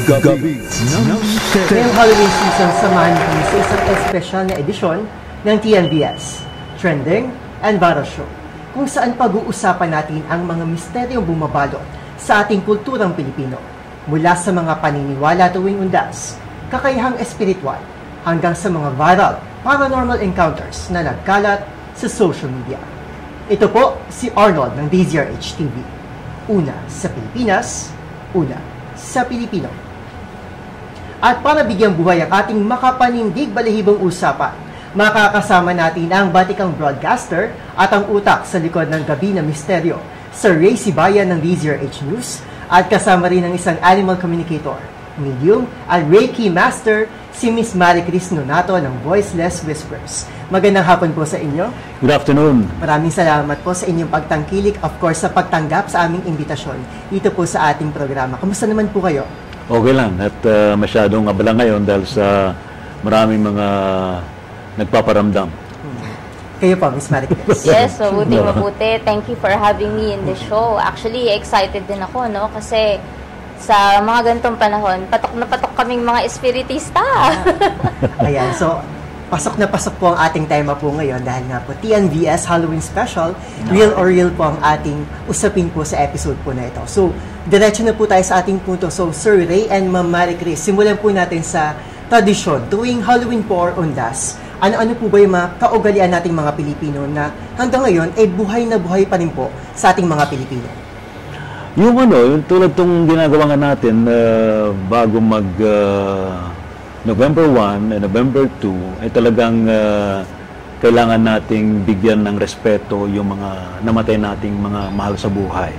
Gabi ng Misteryo. Ngayong Halloween season, samahan niyo kami sa isang espesyal na edisyon ng TNVS, Trending and Viral Show, kung saan pag-uusapan natin ang mga misteryong bumabalot sa ating kulturang Pilipino, mula sa mga paniniwala tuwing undas, kakayahang espiritual, hanggang sa mga viral paranormal encounters na nagkalat sa social media. Ito po si Arnold ng DZRH TV. Una sa Pilipinas, una sa Pilipino. At para bigyang buhay ang ating makapanindig balahibong usapan, makakasama natin ang batikang broadcaster at ang utak sa likod ng Gabi na Misteryo, Sir Ray Sibayan ng DZRH News, at kasama rin ng isang animal communicator, medium at Reiki Master, si Miss Maricris Nonato ng Voiceless Whispers. Magandang hapon po sa inyo. Good afternoon. Maraming salamat po sa inyong pagtangkilik, of course, sa pagtanggap sa aming imbitasyon dito po sa ating programa. Kamusta naman po kayo? Okay lang at masyadong abala ngayon dahil sa maraming mga nagpaparamdam. Kayo po, Miss Maricris. Yes, mabuti. Thank you for having me in the show. Actually, excited din ako, no? Kasi sa mga ganitong panahon, patok na patok kaming mga espiritista. Ayan, so pasok na pasok po ang ating tema po ngayon dahil nga po TNVS Halloween Special, Real or Real po ang ating usapin po sa episode po na ito. So, diretso na po tayo sa ating punto. So, Sir Ray and Ma'am Maricris, simulan po natin sa tradisyon. Tuwing Halloween po or undas, ano-ano po ba yung mga kaugalian nating mga Pilipino na hanggang ngayon ay buhay na buhay pa rin po sa ating mga Pilipino? Yung tulad tong ginagawa nga natin bago mag November 1 and November 2 ay talagang kailangan nating bigyan ng respeto yung mga namatay nating mga mahal sa buhay.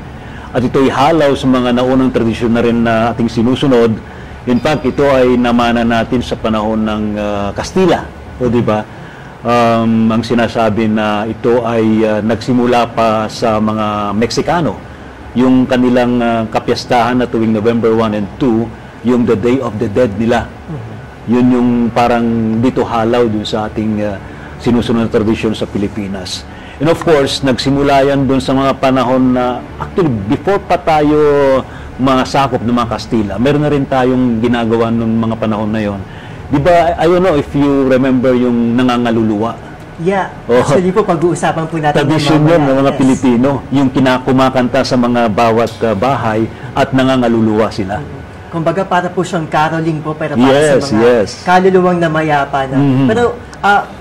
At ito'y halaw sa mga naunang tradisyon na rin na ating sinusunod. In fact, ito ay namana natin sa panahon ng Kastila. O di ba? Ang sinasabi na ito ay nagsimula pa sa mga Meksikano. Yung kanilang kapiyastahan na tuwing November 1 and 2, yung the Day of the Dead nila. Yun yung parang dito halaw dun sa ating sinusunod na tradisyon sa Pilipinas. And of course, nagsimula yan dun sa mga panahon na, actually, before pa tayo masakop ng mga Kastila, meron na rin tayong ginagawa nung mga panahon na yon. Di ba, I don't know if you remember yung nangangaluluwa. Yeah, actually po pag-uusapan po natin tradisyon yun ng mga Pilipino, yung kinakumakanta sa mga bawat bahay at nangangaluluwa sila. Kumbaga para po siyang caroling po pero para sa mga kaluluwang namayapa na. Pero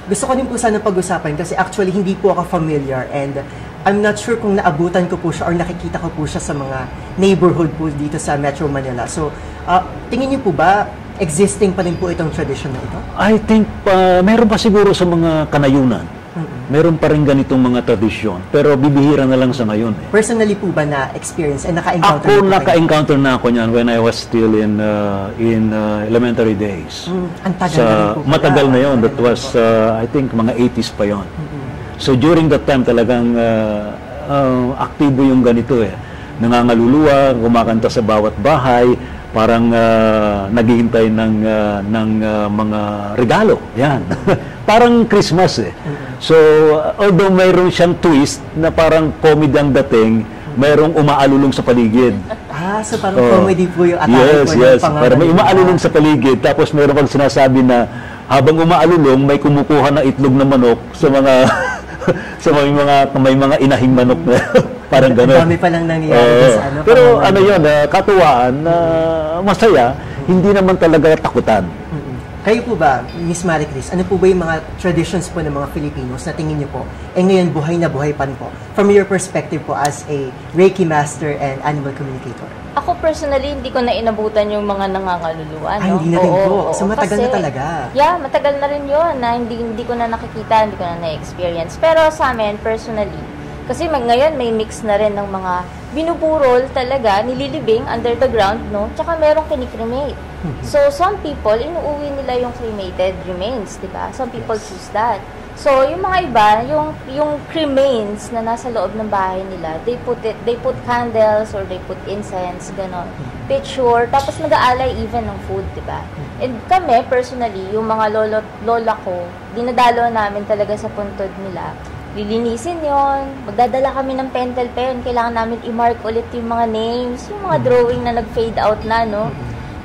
gusto ko din po sana pag-usapan kasi actually hindi po ako familiar and I'm not sure kung naabutan ko po siya or nakikita ko po siya sa mga neighborhood po dito sa Metro Manila. So, tingin niyo po ba existing pa rin po itong tradition na ito? I think meron pa siguro sa mga kanayunan. Meron pa rin ganitong mga tradisyon, pero bibihira na lang sa ngayon. Personally po ba na-experience and naka-encounter? Ako, naka-encounter na ako niyan when I was still in elementary days. Ang tagal na rin po. Matagal na yun. That was, I think, mga 80s pa yon. So, during that time, talagang aktibo yung ganito eh. Nangangaluluwa, kumakanta sa bawat bahay, parang naghihintay ng mga regalo. Yan. Parang Christmas eh. So, although mayroon siyang twist na parang comedy ang dating, mayroong umaalulong sa paligid. So parang comedy po yung atake po. Yes. Parang may umaalulong sa paligid, tapos mayroon kang sinasabi na habang umaalulong, may kumukuha ng itlog ng manok sa mga may mga inahing manok na parang gano'n. Dami pa lang nangyayari sa ano. Pero ano yun, katuwaan, masaya, hindi naman talaga takutan. Kayo po ba, Miss Maricris, ano po ba yung mga traditions po ng mga Filipinos na tingin niyo po, ngayon buhay na buhay pa po, from your perspective po as a Reiki Master and Animal Communicator? Ako personally, hindi ko na inabutan yung mga nangangaluluwa. No? Hindi na rin po. So matagal na talaga. Yeah, matagal na rin yun na hindi ko na nakikita, hindi ko na na-experience. Pero sa amin, personally, kasi ngayon may mix na rin ng mga binuburol talaga, nililibing under the ground, no? Tsaka merong kinikremate. So, some people, inuuwi nila yung cremated remains, di ba? Some people choose that. So, yung mga iba, yung cremains na nasa loob ng bahay nila, they put candles or they put incense, gano'n. Picture, tapos nag-aalay even ng food, di ba? And kami, personally, yung mga lola ko, dinadalo namin talaga sa puntod nila. Lilinisin yon, magdadala kami ng pentel pen, kailangan namin i-mark ulit yung mga names, yung mga drawing na nag-fade out na, no?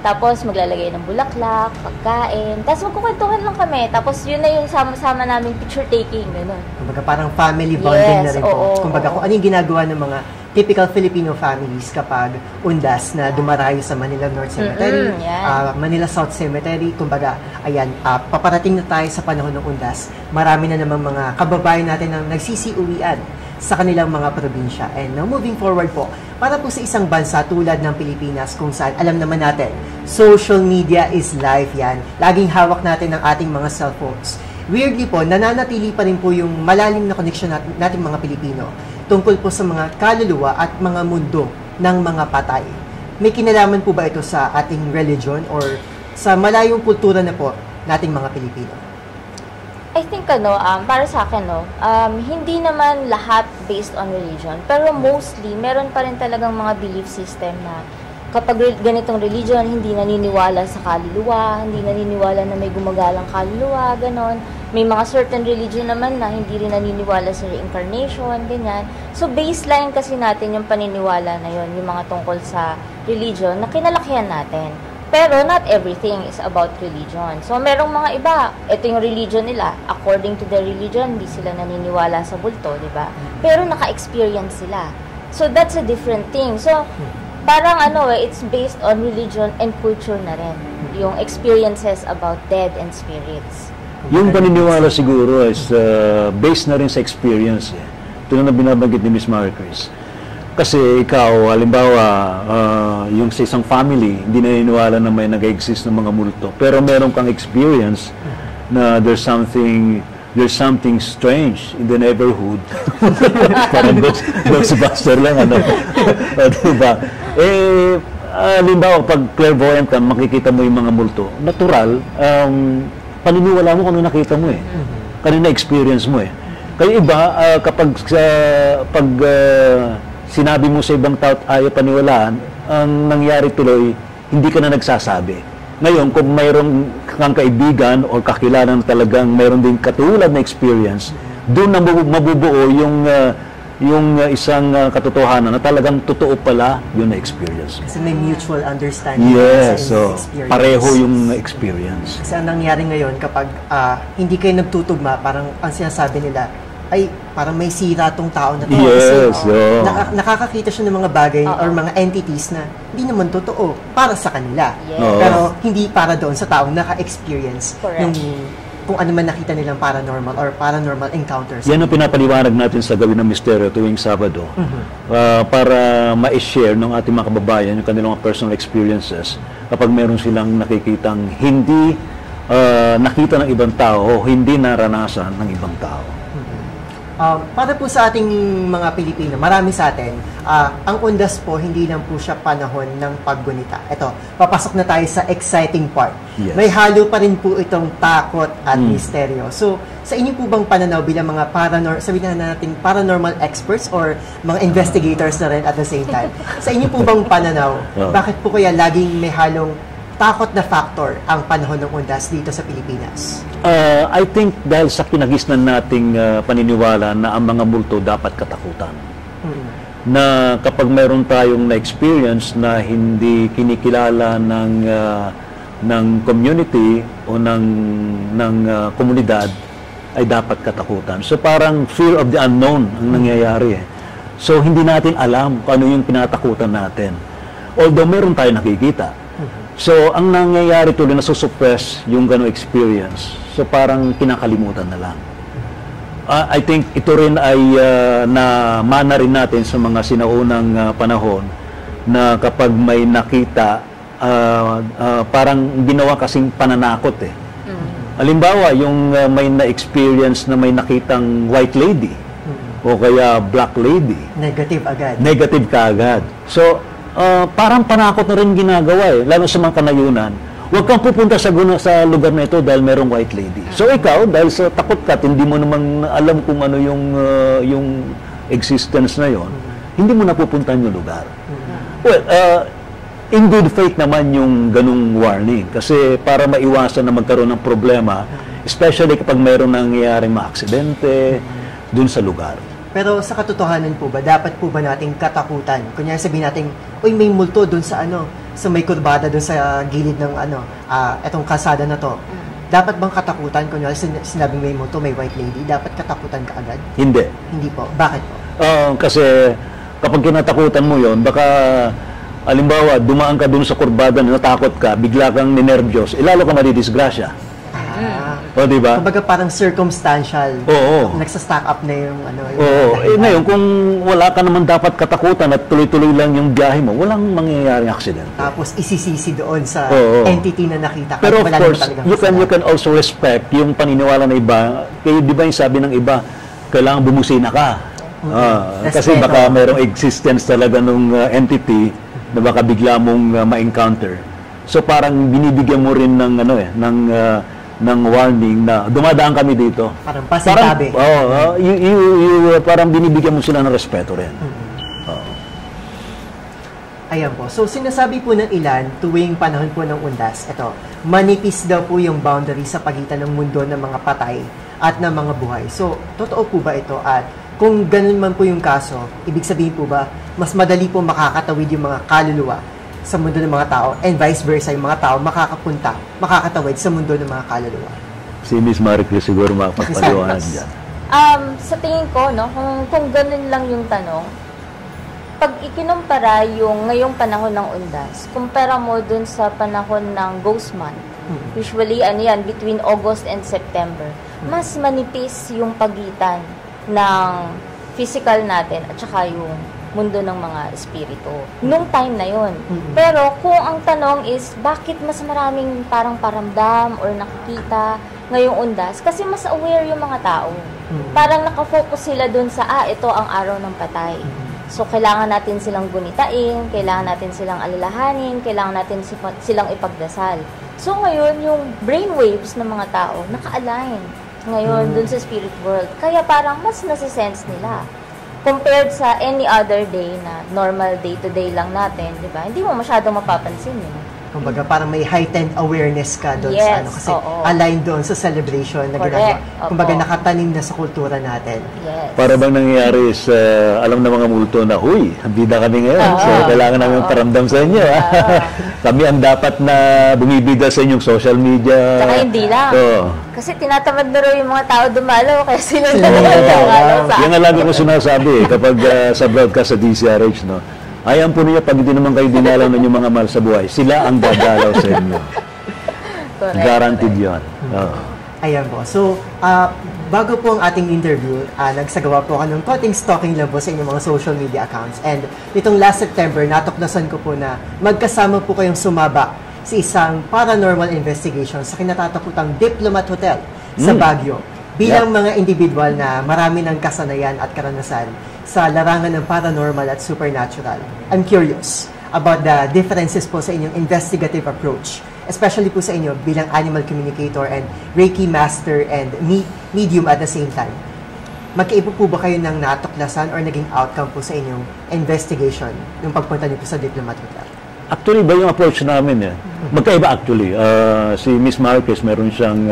Tapos maglalagay ng bulaklak, pagkain. Tapos magkukwentuhan lang kami. Tapos yun na yung sama-sama naming picture taking. Ganun. Kumbaga parang family bonding na rin po. Kumbaga kung ano yung ginagawa ng mga typical Filipino families kapag undas na dumarayo sa Manila North Cemetery, Manila South Cemetery. Kumbaga, ayan, paparating na tayo sa panahon ng undas. Marami na namang mga kababayan natin na nagsisiuwian sa kanilang mga probinsya. And now, moving forward po, para po sa isang bansa tulad ng Pilipinas kung saan alam naman natin, social media is life yan. Laging hawak natin ang ating mga cellphones. Weirdly po, nananatili pa rin po yung malalim na connection nating mga Pilipino tungkol po sa mga kaluluwa at mga mundo ng mga patay. May kinalaman po ba ito sa ating religion or sa malayong kultura na po nating mga Pilipino? I think para sa akin hindi naman lahat based on religion, pero mostly meron pa rin talagang mga belief system na kapag ganitong religion, hindi naniniwala sa kaluluwa, hindi naniniwala na may gumagalang kaluluwa, ganon. May mga certain religion naman na hindi rin naniniwala sa reincarnation, ganyan. So baseline kasi natin yung paniniwala na yon, yung mga tungkol sa religion na kinalakihan natin. Pero not everything is about religion. So, merong mga iba, ito yung religion nila. According to their religion, hindi sila naniniwala sa bulto, di ba? Pero naka-experience sila. So, that's a different thing. So, parang it's based on religion and culture na rin. Yung experiences about dead and spirits. Yung paniniwala siguro is based na rin sa experience. Ito na binabanggit ni Miss Maricris. Kasi ikaw, halimbawa, yung sa isang family, hindi naniniwala na may nag-exist ng mga multo. Pero meron kang experience na there's something strange in the neighborhood. Parang Ghostbuster lang, diba? Halimbawa, pag clairvoyant ka, makikita mo yung mga multo. Natural, paniniwala mo kung ano nakita mo kanina experience mo Kaya iba, kapag sinabi mo sa ibang tao at ayaw paniwalaan, ang nangyari tuloy, hindi ka na nagsasabi. Ngayon, kung mayroong kang kaibigan o kakilala na talagang mayroon din katulad na experience, doon na mabubuo yung isang katotohanan na talagang totoo pala yung na-experience. Kasi may mutual understanding. Yes, so pareho yung experience. Kasi ang nangyari ngayon, kapag hindi kayo nagtutugma, parang ang sinasabi nila, ay, parang may sira tong tao na to. Yes, kasi, nakakakita siya ng mga bagay or mga entities na hindi naman totoo para sa kanila. Yes. Pero hindi para doon sa taong naka-experience yung kung ano man nakita nilang paranormal or paranormal encounters. Yan ang pinapaliwanag natin sa Gawin ng Misteryo tuwing Sabado para ma-share ng ating mga kababayan yung kanilang personal experiences kapag meron silang nakikitang hindi nakita ng ibang tao o hindi naranasan ng ibang tao. Para po sa ating mga Pilipino, marami sa atin, ang undas po, hindi lang po siya panahon ng paggunita. Ito, papasok na tayo sa exciting part. Yes. May halo pa rin po itong takot at misteryo. So, sa inyo po bang pananaw bilang mga sabihin na natin paranormal experts or mga investigators na rin at the same time, sa inyo po bang pananaw, bakit po kaya laging may halong takot na factor ang panahon ng undas dito sa Pilipinas? I think dahil sa kinagisnan nating paniniwala na ang mga multo dapat katakutan. Na kapag mayroon tayong na-experience na hindi kinikilala ng community o ng komunidad, ay dapat katakutan. So parang fear of the unknown ang nangyayari. So hindi natin alam kung ano yung pinatakutan natin. Although meron tayong nakikita. So, ang nangyayari tuloy na susuppress yung gano'ng experience. So, parang kinakalimutan na lang. I think ito rin ay na-mana rin natin sa mga sinaunang panahon na kapag may nakita, parang ginawa kasing pananakot Halimbawa, yung may na-experience na may nakitang white lady o kaya black lady. Negative agad. Negative ka agad. So, parang panakot na rin ginagawa lalo sa mga kanayunan. Huwag kang pupunta sa lugar na ito dahil merong white lady. So ikaw, dahil sa takot ka, hindi mo naman alam kung ano yung existence na yon, hindi mo napupuntahan yung lugar. Well, in good faith naman yung ganung warning kasi para maiwasan na magkaroon ng problema, especially kapag mayroon nangyayaring maaksidente dun sa lugar. Pero sa katotohanan po ba, dapat po ba nating katakutan? Kunyari sabihin natin, uy, may multo doon sa So may kurbada doon sa gilid ng etong kalsada na to. Dapat bang katakutan? Kunyari, sinabi may moto, may white lady, dapat katakutan ka agad? Hindi. Hindi po. Bakit po? Kasi kapag kinatakutan mo yon, baka halimbawa, dumaan ka dun sa kurbada, natakot ka, bigla kang ninervyos, lalo ka madidisgrasya. O, di ba? Kumbaga parang circumstantial. Oo. Nagsa-stack up na yung Oo. Ngayon, kung wala ka naman dapat katakutan at tuloy-tuloy lang yung biyahe mo, walang mangyayaring aksidente. Tapos isisisi doon sa entity na nakita. Pero of course, you can also respect yung paniniwala ng iba. Kaya di ba yung sabi ng iba, kailangan bumusina ka. Kasi baka mayroong existence talaga ng entity na baka bigla mong ma-encounter. So parang binibigyan mo rin ng ng warning na dumadaan kami dito. Parang pasintabi. Parang binibigyan mo sila ng respeto rin. Ayan po. So sinasabi po ng ilan tuwing panahon po ng undas, manipis daw po yung boundary sa pagitan ng mundo ng mga patay at ng mga buhay. So totoo po ba ito? At kung ganun man po yung kaso, ibig sabihin po ba mas madali po makakatawid yung mga kaluluwa sa mundo ng mga tao and vice versa, yung mga tao makakatawid sa mundo ng mga kaluluwa? Si Miss Maricruz siguro makapagpaliwanag dyan. Sa tingin ko, kung ganun lang yung tanong, pag ikinumpara yung ngayong panahon ng undas, kumpara mo dun sa panahon ng ghost month, usually between August and September, mas manipis yung pagitan ng physical natin at saka yung mundo ng mga espiritu. Nung time na yon. Pero kung ang tanong is, bakit mas maraming parang paramdam or nakikita ngayong undas? Kasi mas aware yung mga tao. Parang nakafocus sila dun sa, ito ang araw ng patay. So, kailangan natin silang gunitain, kailangan natin silang alalahanin, kailangan natin silang ipagdasal. So, ngayon, yung brainwaves ng mga tao, naka-align ngayon dun sa spirit world. Kaya parang mas nasisense nila. Compared sa any other day na normal day-to-day lang natin, di ba? Hindi mo masyadong mapapansin yun. Kumbaga, parang may heightened awareness ka doon Yes, sa kasi aligned doon sa celebration na ginagawa. Kumbaga, nakatanim na sa kultura natin. Yes. Para bang nangyayari sa alam ng mga multo na, huy, bida kami ngayon. So, kailangan namin paramdam sa inyo. Kami ang dapat na bumibida sa inyong social media. Saka hindi lang. Kasi tinatamad na rin yung mga tao dumalaw, kaya sila na dumalaw sa akin. Yan ang lagi ko sinasabi kapag sa broadcast sa DCRH, ayan po niya, pag hindi naman kayo dinalaw ng inyong mga mahal sa buhay, sila ang dadalaw sa inyo. Guaranteed yun. Ayan po. So, bago po ang ating interview, nagsagawa po ako ng konting stalking lang po sa inyong mga social media accounts. And itong last September, natuklasan ko po na magkasama po kayong sumabak sa isang paranormal investigation sa kinatatakutang Diplomat Hotel sa Baguio. Bilang mga individual na marami ng kasanayan at karanasan sa larangan ng paranormal at supernatural, I'm curious about the differences po sa inyong investigative approach, especially po sa inyo bilang animal communicator and Reiki master and medium at the same time. Magkaiba po ba kayo ng natuklasan or naging outcome po sa inyong investigation nung pagpunta niyo po sa Diplomat Hotel? Actually, ba yung approach namin magkaiba actually. Si Miss Marquez, meron siyang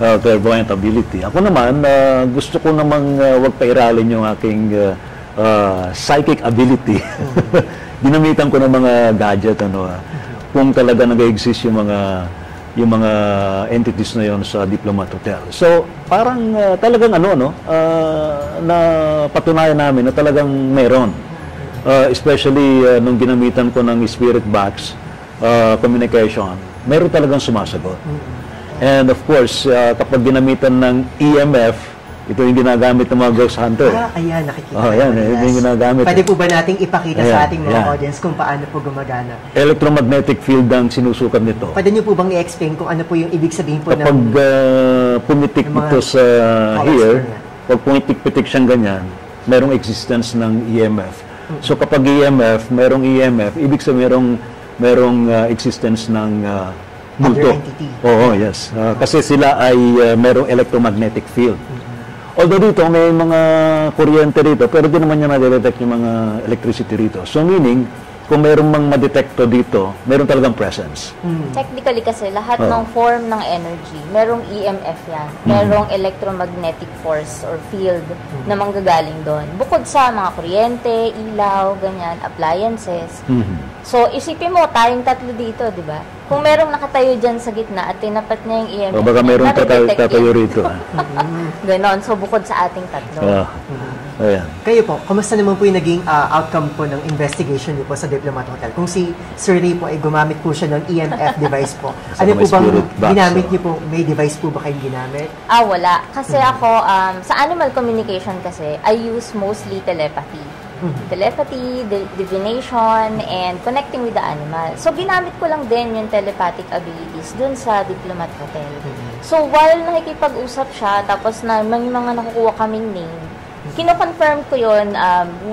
clairvoyant ability. Ako naman, gusto ko namang wag pairalin yung aking psychic ability. Ginamitan ko ng mga gadget, kung talaga nag-exist yung mga entities na yon sa Diplomat Hotel. So, parang talagang na patunayan namin na talagang meron. Especially nung ginamitan ko ng spirit box communication, meron talagang sumasagot. And of course, kapag ginamitan ng EMF, ito yung ginagamit ng mga ghost hunter. Ayan, nakikita. Ayan, ito yung ginagamit. Pwede po ba nating ipakita sa ating mga audience kung paano po gumagana? Electromagnetic field ang sinusukat nito. Pwede niyo po bang i-explain kung ano po yung ibig sabihin po kapag pumitik ito sa here, pag pumitik-pitik siyang ganyan, merong existence ng EMF. So kapag EMF, merong EMF, ibig sabihin merong existence ng multo. Oo, yes. Kasi sila ay merong electromagnetic field. Although dito, may mga kuryente rito, pero di naman niya na-detect yung mga electricity rito. So meaning, kung merong mang ma-detecto dito, meron talagang presence. Technically kasi, lahat ng form ng energy, merong EMF yan. Merong electromagnetic force or field na manggagaling doon. Bukod sa mga kuryente, ilaw, ganyan, appliances, So, isipin mo, tayong tatlo dito, di ba? Kung merong nakatayo dyan sa gitna at tinapat niya yung EMF, O baka merong tatayo rito. Ganon. So, bukod sa ating tatlo. Ayan. Kayo po, kamusta naman po yung naging outcome po ng investigation niyo po sa Diplomat Hotel? Kung si Sir Ray po ay gumamit po siya ng EMF device po, ano po bang spirit box, ginamit niyo po? May device po ba kayong ginamit? Wala. Kasi ako, sa animal communication kasi, I use mostly telepathy. Telepathy, divination, and connecting with the animal. So, ginamit ko lang din yung telepathic abilities dun sa Diplomat Hotel. So, while nakikipag-usap siya, tapos na may mga nakukuha kaming name, kino-confirm ko yun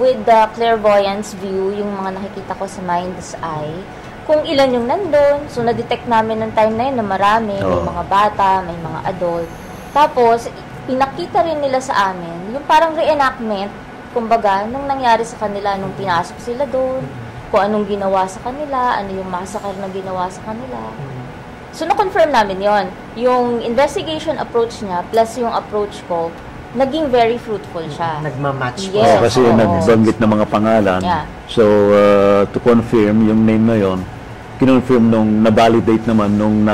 with the clairvoyance view, yung mga nakikita ko sa mind's eye, kung ilan yung nandun. So, na-detect namin ng time na yun na marami, may mga bata, may mga adult. Tapos, pinakita rin nila sa amin, yung parang reenactment, kumbaga, nung nangyari sa kanila, nung pinasok sila doon, kung anong ginawa sa kanila, ano yung massacre na ginawa sa kanila. So, na-confirm namin yon. Yung investigation approach niya, plus yung approach ko, naging very fruitful siya. Nagmamatch po. Yes. Kasi nagbanggit ng mga pangalan. Yeah. So, to confirm yung name na yon, kinonfirm nung na-validate naman nung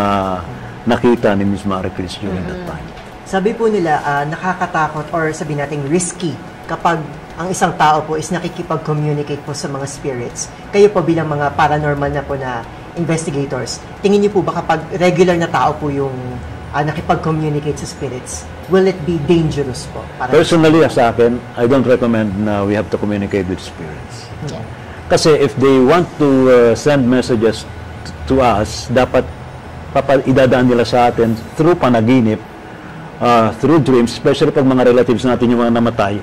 nakita ni Ms. Marie Chris during that time. Sabi po nila, nakakatakot or sabi natin risky kapag ang isang tao po is nakikipag-communicate po sa mga spirits. Kayo po bilang mga paranormal na po na investigators, tingin niyo po ba kapag regular na tao po yung nakipag-communicate sa spirits, will it be dangerous po? Personally, sa akin, I don't recommend na we have to communicate with spirits. Yeah. Kasi if they want to send messages to us, dapat idadaan nila sa atin through panaginip, through dreams, especially pag mga relatives natin yung mga namatay.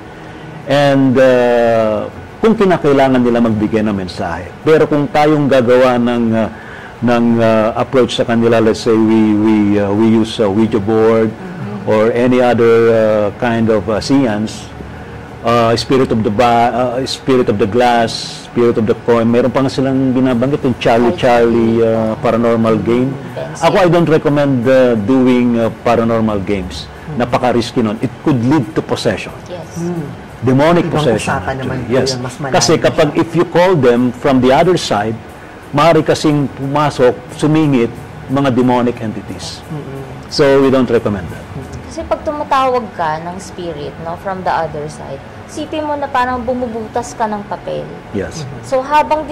And kung kinakailangan nila magbigay ng mensahe. Pero kung tayong gagawa ng approach sa kanila, let's say we use a Ouija board or any other kind of seance, spirit of the glass, spirit of the coin. Meron pa nga silang binabanggit yung Charlie paranormal game. Ako, I don't recommend doing paranormal games. Napaka-risky nun. It could lead to possession. Yes. Demonic Ibang possession. usapan naman po Yes. yun, mas malalim Kasi kapag if you call them from the other side, maaari kasing pumasok, sumingit mga demonic entities. So we don't recommend that. Kasi pag tumatawag ka ng spirit, no, from the other side, sipin mo na parang bumubutas ka ng papel. Yes. So habang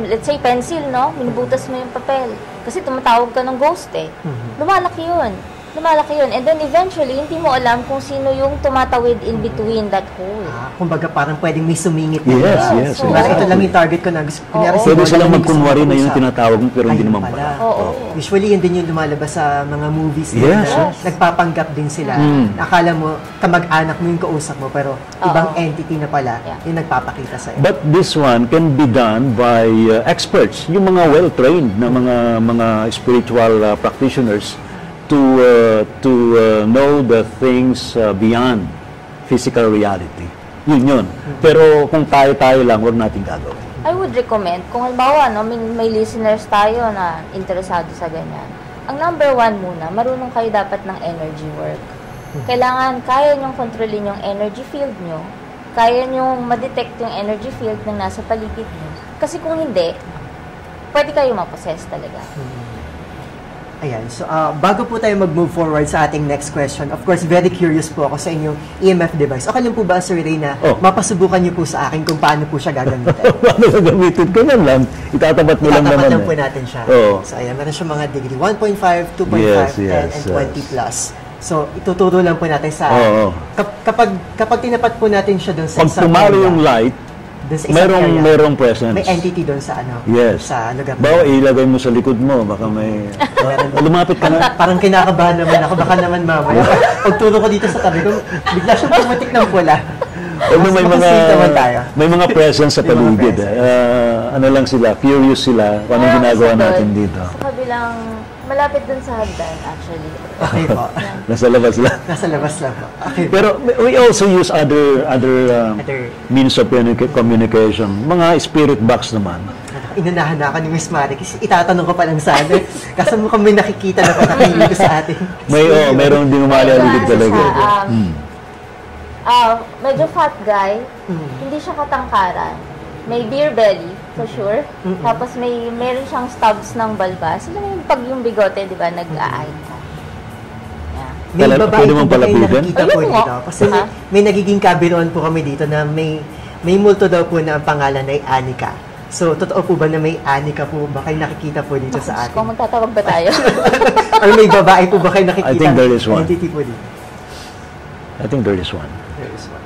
let's say pencil, no, binubutas mo yung papel. Kasi tumatawag ka ng ghost eh. Lumalaki yun. And then eventually, hindi mo alam kung sino yung tumatawid in between that hole. Kumbaga parang pwedeng may sumingit. Yes. Kumbaga ito lang yung target ko na gusto. Kunyari, Pwede si silang Lola, magkunwari na yung gusto tinatawag mo pero hindi ayun naman pala. Usually, yun din yung lumalabas sa mga movies Yes. na nagpapanggap din sila. Akala mo, kamag-anak mo yung kausap mo, pero ibang entity na pala yung nagpapakita sa'yo. But this one can be done by experts, yung mga well-trained na mga spiritual practitioners to know the things beyond physical reality. Yun. Pero kung tayo lang, huwag natin gagawin. I would recommend, kung halimbawa, no, may listeners tayo na interesado sa ganyan, ang number one muna, marunong kayo dapat ng energy work. Kailangan, kaya nyong kontrolin yung energy field nyo, kaya nyong ma-detect yung energy field ng nasa paligid nyo. Kasi kung hindi, pwede kayo ma-possess talaga. Ayan. So, bago po tayo mag-move forward sa ating next question, of course, very curious po ako sa inyong EMF device. Okay lang po ba, Sir Ray, na mapasubukan niyo po sa akin kung paano po siya gagamitin? Paano gagamitin? Ganyan lang. Itatapat mo lang naman. Itatapat lang po natin siya. So, ayan. Meron siya mga degree 1.5, 2.5, 10, and 20 plus. So, ituturo lang po natin sa... Kapag tinapat po natin siya doon sa pag pumalo yung light, merong presence. May entity doon sa Yes. sa lugar. Bawa, ilagay mo sa likod mo, baka may... lumapit ka na. Parang kinakabahan naman ako, baka naman mamaya. Pagturo ko dito sa tabi ko, bigla siyang pumatik ng pula. May mga presence sa paligid. Ano lang sila, curious sila kung anong ginagawa natin dito. Sa kabilang, malapit dun sa hagdan, actually. Okay po. Nasa labas lang. Nasa labas lang po. Okay. Pero we also use other means of communication. Mga spirit box naman. Inunahan na ako ni Miss Marie kasi itatanong ko pa lang sana. Kasi mukhang may nakikita na patakili ko sa atin. Mayroong din umalaligid talaga. Medyo fat guy, hindi siya katangkaran. May beer belly, for sure. Tapos meron siyang stubs ng balbas. Alam mo yung pag yung bigote, di ba, nag-eye ka. Yeah. May Pala- babae pwede po mong ba kayo palapigan? nakikita po Ayun dito? nga. Kasi may nagiging kabiruan po kami dito na may multo daw po na ang pangalan ay Anika. So, totoo po ba na may Anika po ba kayo nakikita po dito sa Kung atin? magtatawag ba tayo? Or may babae po ba kayo nakikita? I think there is one. Entity po dito. I think there is one. There is one.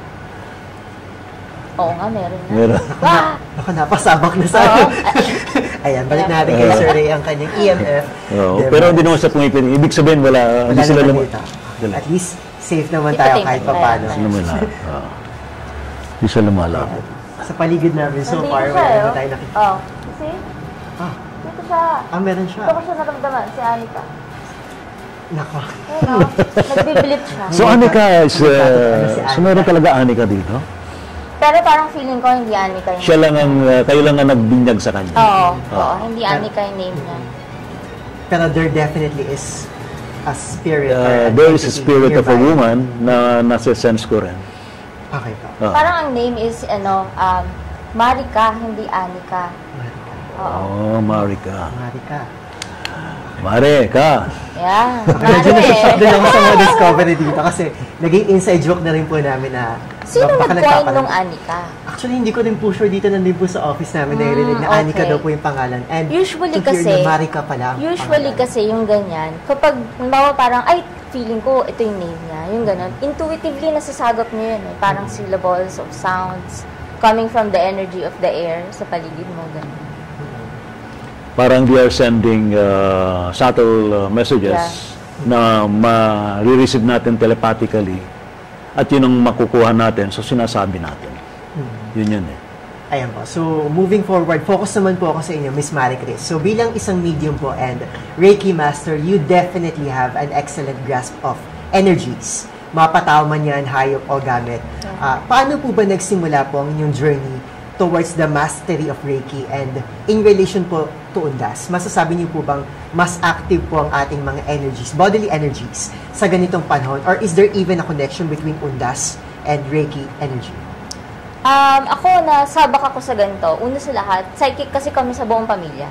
Oo nga, meron na. Meron. Ah! Baka napasabak na sa Oo. Ayan, balik natin kay Sir Ray ang kanyang EMF. Oo, Diba? pero hindi naman sa pumipili. Ibig sabihin, Wala hindi sila naman lumot. dito. At least, safe naman Dito tayo tayo kahit tayo. paano. Hindi lumalapit. Hindi sila lumalapit. Sa paligid namin so Nandito far, siya, wala oh. naman tayo nakikita. Oh, see? Ah, Dito siya. meron siya. Ito ko siya naramdaman, si Anika. Nako. Ayun o, nagbibilit siya. So, Anika is, si Anika. so meron talaga Anika dito? Pero parang feeling ko hindi Anika yung Siya lang ang, kayo lang ang nagbinyag sa kanya. Oo, Oo. hindi Anika yung name niya. Pero there definitely is a spirit. or an There is a entity spirit of a nearby. woman na nasa sense ko rin. Okay po. Ah. Parang ang name is, Marika, hindi Anika. Marika. Oo. Oh, Marika. Marika. Marika. Yeah, Medyo nasa-shock din Mare. ako sa mga discovery dito kasi naging inside joke na rin po namin na Sino baka nag-coin nagpapalang- nung Anika? Actually, hindi ko din po sure dito nandun po sa office namin narinig na Anika okay. daw po yung pangalan. And Usually to hear kasi, na Marika pala ang Usually pangalan. kasi yung ganyan, kapag, halimbawa parang, ay, feeling ko, ito yung name niya, yung ganun. Intuitively, nasasagot niyo yun eh. Parang syllables of sounds coming from the energy of the air sa paligid mo, ganun. Parang they are sending subtle messages na ma-receive natin telepathically at yun ang makukuha natin, so sinasabi natin. Yun eh. Ayan po. So, moving forward, focus naman po ako sa inyo, Miss Marie Chris. So, bilang isang medium po and Reiki Master, you definitely have an excellent grasp of energies. Mapatao man yan, hayop o gamit. Paano po ba nagsimula po ang inyong journey towards the mastery of Reiki and in relation po to Undas? Masasabi niyo po bang mas active po ang ating mga energies, bodily energies, sa ganitong panahon? Or is there even a connection between Undas and Reiki energy? Ako, nasabak ako sa ganito. Una sa lahat, psychic kasi kami sa buong pamilya.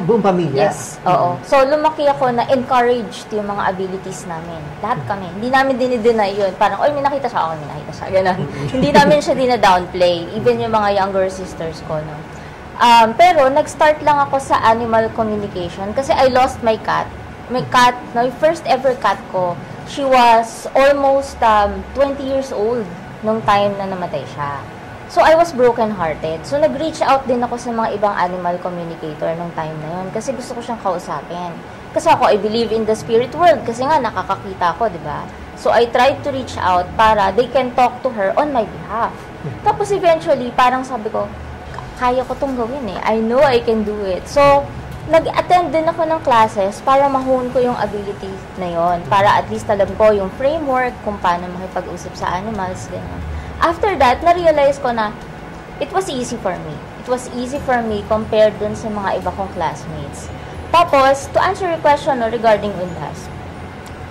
Buong pamilya? Yes, oo. So, lumaki ako na encouraged yung mga abilities namin. Lahat kami. Hindi namin dinideny yun. Parang, oy, may nakita siya ako, may nakita siya. Ganun. Hindi namin siya dina-downplay. Even yung mga younger sisters ko, no. Pero, nag-start lang ako sa animal communication kasi I lost my cat. My cat, my first ever cat ko, she was almost 20 years old nung time na namatay siya. So, I was broken-hearted. So, nag-reach out din ako sa mga ibang animal communicator nung time na yun kasi gusto ko siyang kausapin. Kasi ako, I believe in the spirit world kasi nga, nakakakita ako, di ba? So, I tried to reach out para they can talk to her on my behalf. Tapos, eventually, parang sabi ko, kaya ko tong gawin eh. I know I can do it. So, nag-attend din ako ng classes para ma-hone ko yung ability na yon. Para at least alam ko yung framework kung paano makipag-usap sa animals, gano'n. After that, na-realize ko na it was easy for me. It was easy for me compared dun sa mga iba kong classmates. Tapos, to answer your question regarding Undas,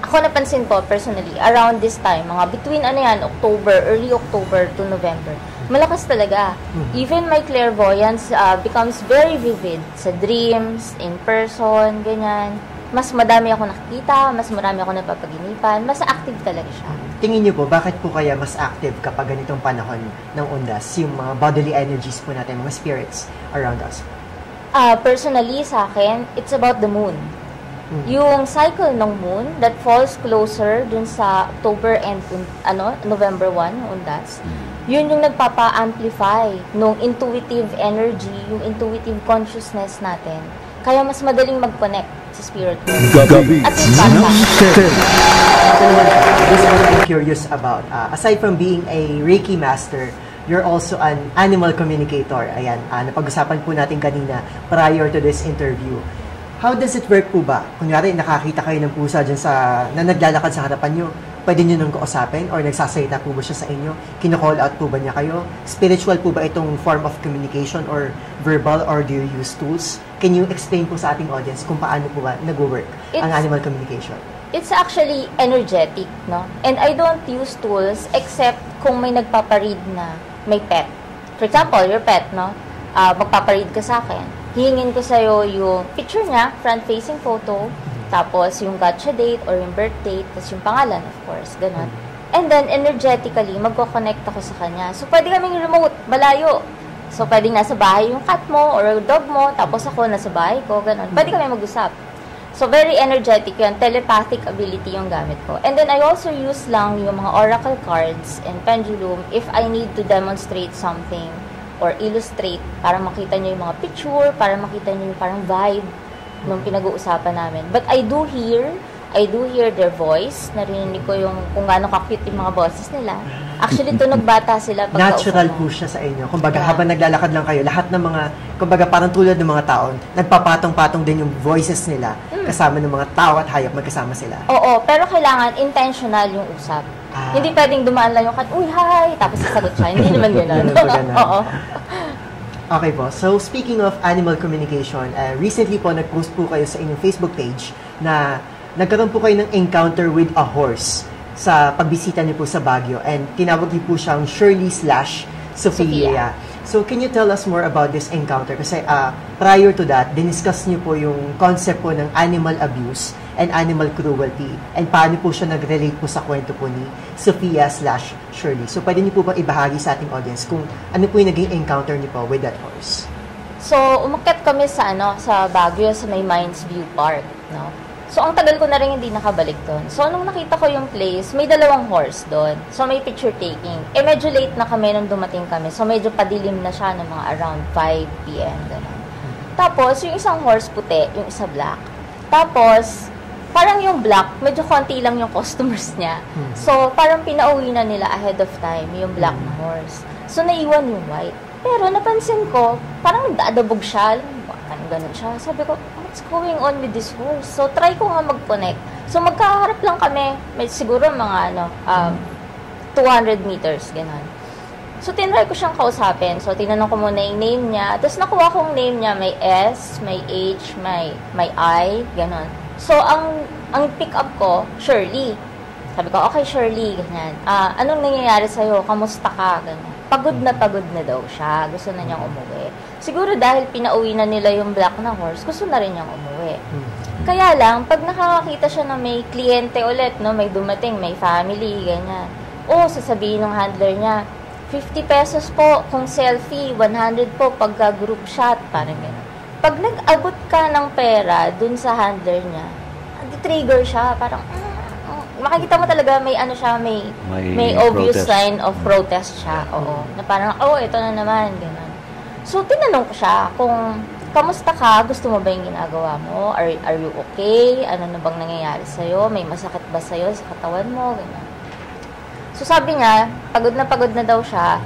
ako napansin ko personally, around this time, mga between October, early October to November, malakas talaga. Even my clairvoyance becomes very vivid sa dreams, in person, ganyan. Mas madami ako nakikita, mas marami ako napapaginipan, mas active talaga siya. Tingin niyo po, bakit po kaya mas active kapag ganitong panahon ng Undas, yung mga bodily energies po natin, mga spirits around us? Personally, sa akin, it's about the moon. Yung cycle ng moon that falls closer dun sa October and November 1, ng Undas, yun yung nagpapa-amplify nung intuitive energy, yung intuitive consciousness natin. Kaya mas madaling mag-connect sa spirit world. Gabi At yung ng bata. This is what I'm curious about. Aside from being a Reiki master, you're also an animal communicator. Ayan, napag-usapan po natin kanina prior to this interview. How does it work po ba? Kunyari, nakakita kayo ng pusa dyan na naglalakad sa harapan nyo, pwede nyo nang kausapin or nagsasalita po ba siya sa inyo? Kino-call out po ba niya kayo? Spiritual po ba itong form of communication or verbal or do you use tools? Can you explain po sa ating audience kung paano po ba nag-work ang animal communication? It's actually energetic, no? And I don't use tools except kung may nagpaparead na may pet. For example, your pet, no? magpaparead ka sa akin, hihingin ko sa'yo yung picture niya, front-facing photo, tapos yung gotcha date or yung birth date, tapos yung pangalan, of course, ganun. And then, energetically, magko-connect ako sa kanya. So, pwede kaming remote, malayo. So, pwedeng nasa bahay yung cat mo or dog mo, tapos ako nasa bahay ko, ganun. Pwede kami mag-usap. So, very energetic yun. Telepathic ability yung gamit ko. And then, I also use lang yung mga oracle cards and pendulum if I need to demonstrate something or illustrate para makita nyo yung mga picture, para makita nyo yung parang vibe nung pinag-uusapan namin. But I do hear their voice. Narinig ko yung kung gaano ka-cute yung mga boses nila. Actually, tunog bata sila. Natural po siya sa inyo. Kumbaga, habang naglalakad lang kayo, lahat ng mga, kumbaga, parang tulad ng mga tao, nagpapatong-patong din yung voices nila kasama ng mga tao at hayop, magkasama sila. Oo, pero kailangan intentional yung usap. Hindi pwedeng dumaan lang yung kat, uy, hi! Tapos sasagot siya. Hindi naman gano'n. Oo. Okay po. So, speaking of animal communication, recently po, nag-post po kayo sa inyong Facebook page na nagkaroon po kayo ng encounter with a horse sa pagbisita niyo po sa Baguio, and tinawag niyo po siyang Shirley/Sophia. So, can you tell us more about this encounter? Kasi prior to that, diniscuss niyo po yung concept po ng animal abuse and animal cruelty, and paano po siya nag-relate po sa kwento po ni Sophia/Shirley. So, pwede niyo po bang ibahagi sa ating audience kung ano po yung naging encounter niyo po with that horse? So, umakyat kami sa Baguio sa may Mines View Park, no? So, ang tagal ko na rin hindi nakabalik doon. So, nung nakita ko yung place, may 2 horse doon. So, may picture taking. Medyo late na kami nung dumating kami. So, medyo padilim na siya ng mga around 5 p.m. Ganun. Tapos, yung isang horse puti, yung isa black. Tapos, parang yung black, medyo konti lang yung customers niya. So, parang pinauwi na nila ahead of time yung black na horse. So, naiwan yung white. Pero, napansin ko, parang nagdadabog siya. Parang ganun siya. Sabi ko, what's going on with this horse? So, try ko nga mag-connect. So, magkaharap lang kami. May siguro mga 200 meters, gano'n. So, tinry ko siyang kausapin. So, tinanong ko muna yung name niya. Tapos, nakuha kong name niya. May S, may H, may I, gano'n. So, ang pick up ko, Shirley. Sabi ko, okay, Shirley, ganyan. Anong nangyayari sa'yo? Kamusta ka? Gano'n. Pagod na daw siya. Gusto na niyang umuwi. Siguro dahil pinauwi na nila yung black na horse, gusto na rin niyang umuwi. Kaya lang, pag nakakakita siya na may kliyente ulit, no, may dumating, may family, ganyan. Sasabihin ng handler niya, 50 pesos po kung selfie, 100 po pagka group shot, parang gano'n. Pag nag-abot ka ng pera dun sa handler niya, di-trigger siya, parang, makikita mo talaga may may obvious sign of protest siya. Oo. Na parang, ito na naman, gano'n. So, tinanong ko siya kung, kamusta ka? Gusto mo ba yung ginagawa mo? Are you okay? Ano na bang nangyayari sa'yo? May masakit ba sa'yo sa katawan mo? Ganyan. So, sabi niya, pagod na daw siya.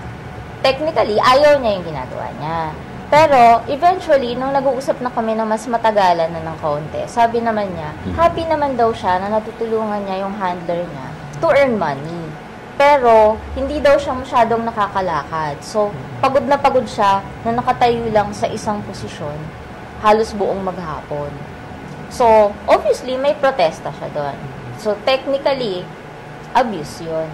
Technically, ayaw niya yung ginagawa niya. Pero, eventually, nung nag-uusap na kami na mas matagalan na ng kaunti, sabi naman niya, happy naman daw siya na natutulungan niya yung handler niya to earn money. Pero, hindi daw siya masyadong nakakalakad. So, pagod siya na nakatayo lang sa isang posisyon halos buong maghapon. So, obviously, may protesta siya doon. So, technically, abuse yun.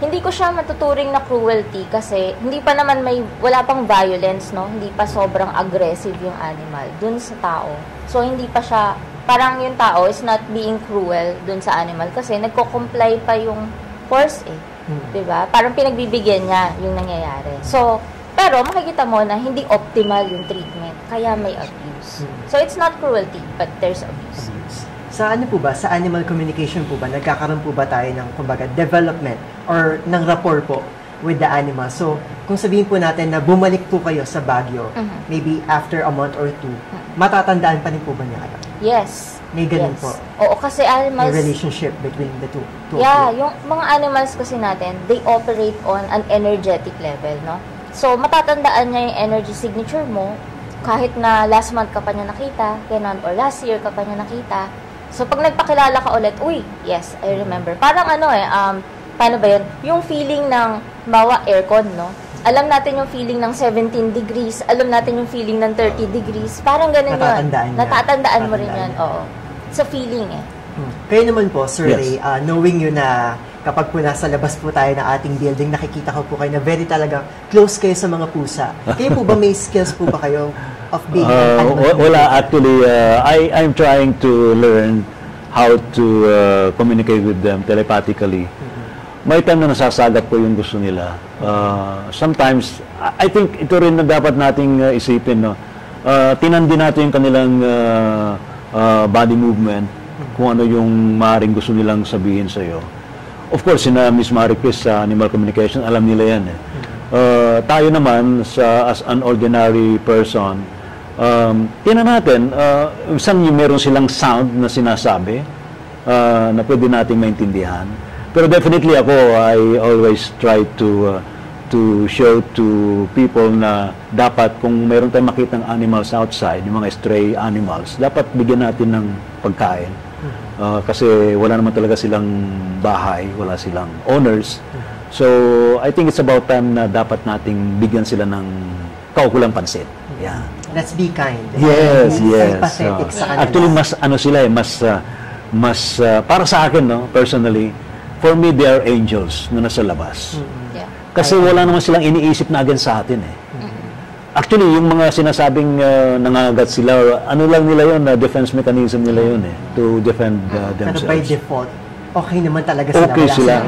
Hindi ko siya matuturing na cruelty kasi hindi pa naman wala pang violence, no? Hindi pa sobrang aggressive yung animal dun sa tao. So, hindi pa siya, parang yung tao is not being cruel dun sa animal kasi nagko-comply pa yung horse Diba? Parang pinagbibigyan niya yung nangyayari. So, pero makikita mo na hindi optimal yung treatment, kaya may abuse. So, it's not cruelty, but there's abuse. Sa ano po ba, sa animal communication po ba, nagkakaroon po ba tayo ng, kumbaga, development or ng rapport po with the animal? So, kung sabihin po natin na bumalik po kayo sa Baguio, maybe after a month or 2, matatandaan pa rin po ba niya kayo? Yes. May ganun po. Oo, kasi animals... May relationship between the two. Yeah, yung mga animals kasi natin, they operate on an energetic level, no? So, matatandaan niya yung energy signature mo, kahit na last month ka pa niya nakita, ganun, or last year ka pa niya nakita. So, pag nagpakilala ka ulit, yes, I remember. Parang paano ba yun? Yung feeling ng, bawa aircon, no? Alam natin yung feeling ng 17 degrees, alam natin yung feeling ng 30 degrees. Parang ganun yun. Natatandaan mo rin yun. Oo. Sa feeling Kayo naman po, Sir Ray, knowing you na kapag po nasa labas po tayo ng ating building, nakikita ko po kayo na very talaga close kayo sa mga pusa. Kayo po ba may skills po ba kayo of being an animal? Wala, actually, I'm trying to learn how to communicate with them telepathically. May time na nasasagat ko yung gusto nila. Sometimes, I think ito rin na dapat nating isipin, no? Tinandi natin yung kanilang body movement, kung ano yung maaaring gusto nilang sabihin sa iyo. Of course, sina Miss Maricris sa Animal Communication, alam nila yan. Tayo naman, as an ordinary person, tingnan natin, saan yung meron silang sound na sinasabi na pwede nating maintindihan. Pero definitely ako, I always try to show to people na dapat kung meron tayong makitang animals outside, yung mga stray animals, dapat bigyan natin ng pagkain. Kasi wala naman talaga silang bahay, wala silang owners. So, I think it's about time na dapat nating bigyan sila ng kaukulang pansin. Yeah. Let's be kind. Yes, yes. Empathetic sa kanila. Actually, mas para sa akin, no, personally, for me, they are angels na nasa labas. Yeah. Kasi wala naman silang iniisip na against sa atin, eh. Actually, yung mga sinasabing nangagat sila, ano lang nila yun, defense mechanism nila yun, eh, to defend themselves. Pero by default, okay naman talaga sila. Okay sila,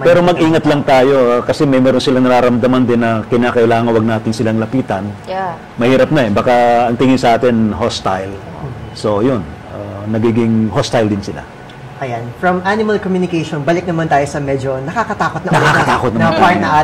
pero mag-ingat lang tayo, kasi meron silang nararamdaman din na kinakailangan wag natin silang lapitan. Yeah. Mahirap na, eh. Baka ang tingin sa atin, hostile. So, yun, nagiging hostile din sila. Ayan, from Animal Communication, balik naman tayo sa medyo nakakatakot na naman part na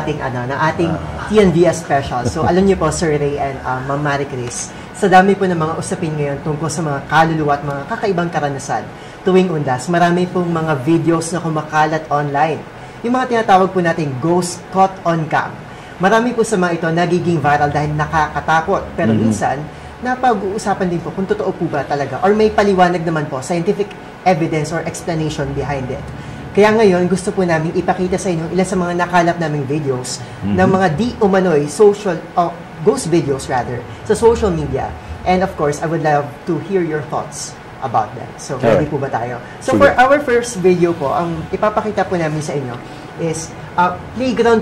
ating TNVS special. So alam niyo po, Sir Ray and Ma'am Maricris, sa dami po ng mga usapin ngayon tungkol sa mga kaluluwa at mga kakaibang karanasan tuwing undas, marami pong mga videos na kumakalat online. Yung mga tinatawag po natin ghost caught on cam. Marami po sa mga ito nagiging viral dahil nakakatakot. Pero minsan, napag-uusapan din po kung totoo po ba talaga or may paliwanag naman po, scientific evidence or explanation behind it. Kaya ngayon, gusto po namin ipakita sa inyo ilan sa mga nakalap naming videos ng mga di umano'y ghost videos rather, sa social media. And of course, I would love to hear your thoughts about that. So, ready po ba tayo? So, for our first video po, ang ipapakita po namin sa inyo is playground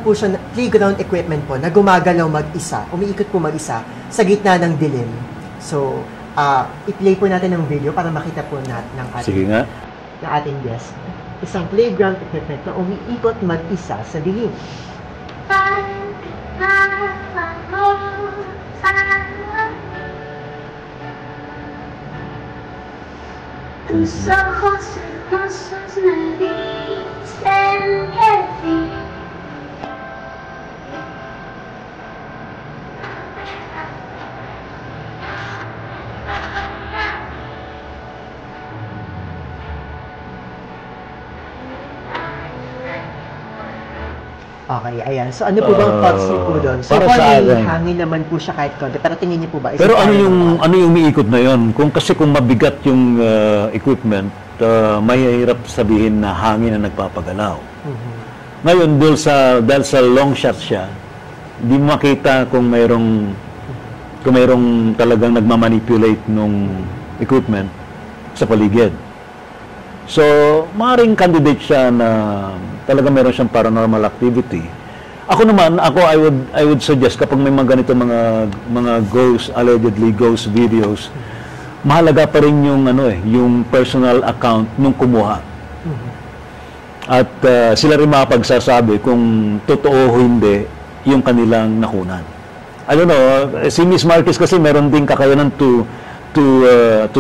equipment po na gumagalaw mag-isa, umiikot po mag-isa sa gitna ng dilim. So, i-play po natin ng video para makita po natin ng ating guest. Isang playground equipment na umiikot mag-isa sa dilim. Tus ojos hermosos me dicen que sí. Okay, ayan. So, ano po bang thoughts niyo po doon? So, Para sa akin, hangin naman po siya kahit konti. Pero tingin niyo po ba? Pero ano yung umiikot na yon? Kung mabigat yung equipment, mahirap sabihin na hangin na nagpapagalaw. Ngayon, dahil sa long shot siya, di mo makita kung mayroong talagang nagmamanipulate nung equipment sa paligid. So, maaaring candidate siya na talaga meron siyang paranormal activity. Ako naman, I would suggest kapag may mga ganito mga allegedly ghost videos, mahalaga pa rin yung personal account nung kumuha. At sila rin mapagsasabi kung totoo o hindi yung kanilang nakunan. I don't know, si Miss Marquez kasi meron din kakayanan to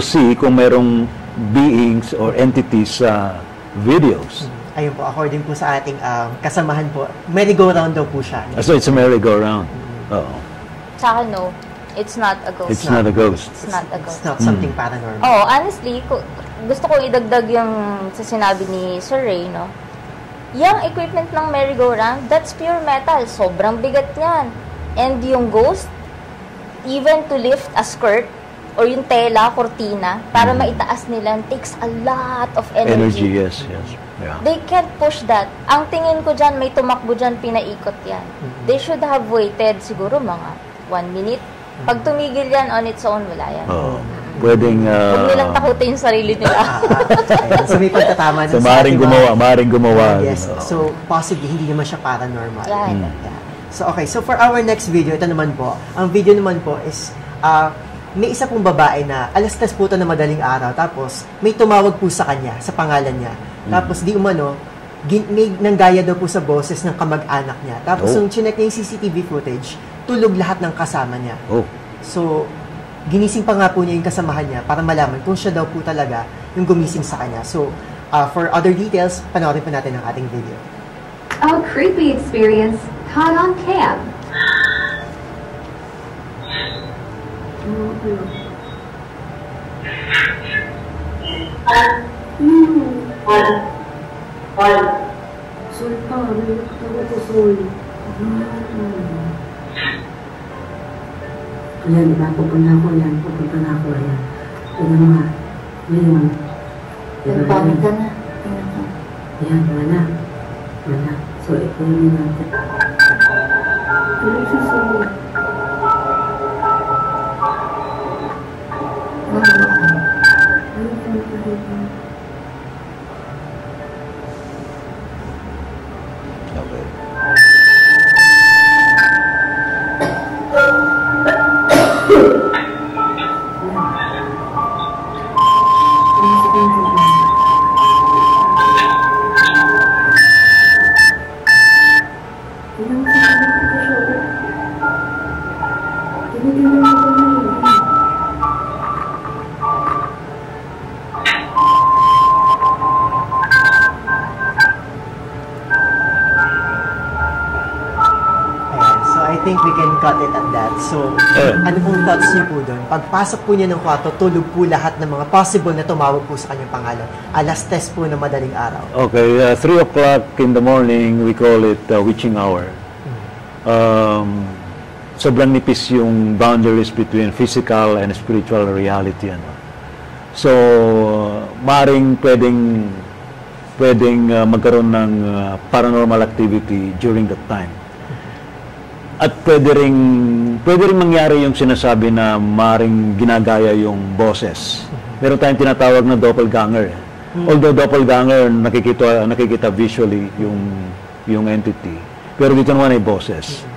see kung merong beings or entities sa videos. Ayun po, according po sa ating kasamahan po, merry-go-round daw po siya. So it's a merry-go-round. Oo. Sa akin, no. It's not a ghost. It's not a ghost. It's not a ghost. It's not something paranormal. Oh, honestly, gusto ko idagdag yung sa sinabi ni Sir Ray, no? Yung equipment ng merry-go-round, that's pure metal. Sobrang bigat niyan. And yung ghost, even to lift a skirt, or yung tela, kortina, para maitaas nila, takes a lot of energy. Yes. Yeah. They can't push that. Ang tingin ko dyan, may tumakbo dyan, pinaikot yan. They should have waited siguro mga 1 minute. Pag tumigil yan on its own, wala yan. Pwedeng... Huwag nilang takutin yung sarili nila. Ayan. So may pagtatama So, sa maaaring ating mga- gumawa. Yes. Oo. So possibly hindi naman siya paranormal. Yeah. Yeah. So okay, so for our next video, ito naman po. Ang video naman po is may isa pong babae na alas 3 po ito na madaling araw. Tapos may tumawag po sa kanya, sa pangalan niya. Tapos di umano, may nanggaya daw po sa boses ng kamag-anak niya. Tapos Oh. nung chinek niya yung CCTV footage, tulog lahat ng kasama niya. Oh. So, ginising pa nga po niya yung kasamahan niya para malaman kung siya daw po talaga yung gumising sa kanya. So, for other details, panoorin po natin ang ating video. A creepy experience caught on cam. Ayan, diba? Pupunta ako yan. Pupunta na ako yan. Tingnan mo nga. Ngayon. Diba? Nagpamit ka na. Tingnan ko. Ayan, wala. Wala. So, ito yung natin. Ano siya sa mga? Okay. Ayan. So, I think we can cut it at that. So, ano pong thoughts niyo po doon? Pagpasok po niya ng kwarto, tulog po lahat ng mga possible na tumawag po sa kanyang pangalan. Alas 3 po na madaling araw. Okay, 3 o'clock in the morning, we call it witching hour. Sobrang nipis yung boundaries between physical and spiritual reality. Ano. So, maaaring pwedeng magkaroon ng paranormal activity during that time. At pwede ring mangyari yung sinasabi na maaaring ginagaya yung boses. Meron tayong tinatawag na doppelganger. Although doppelganger, nakikita visually yung entity. Pero dito naman ay boses.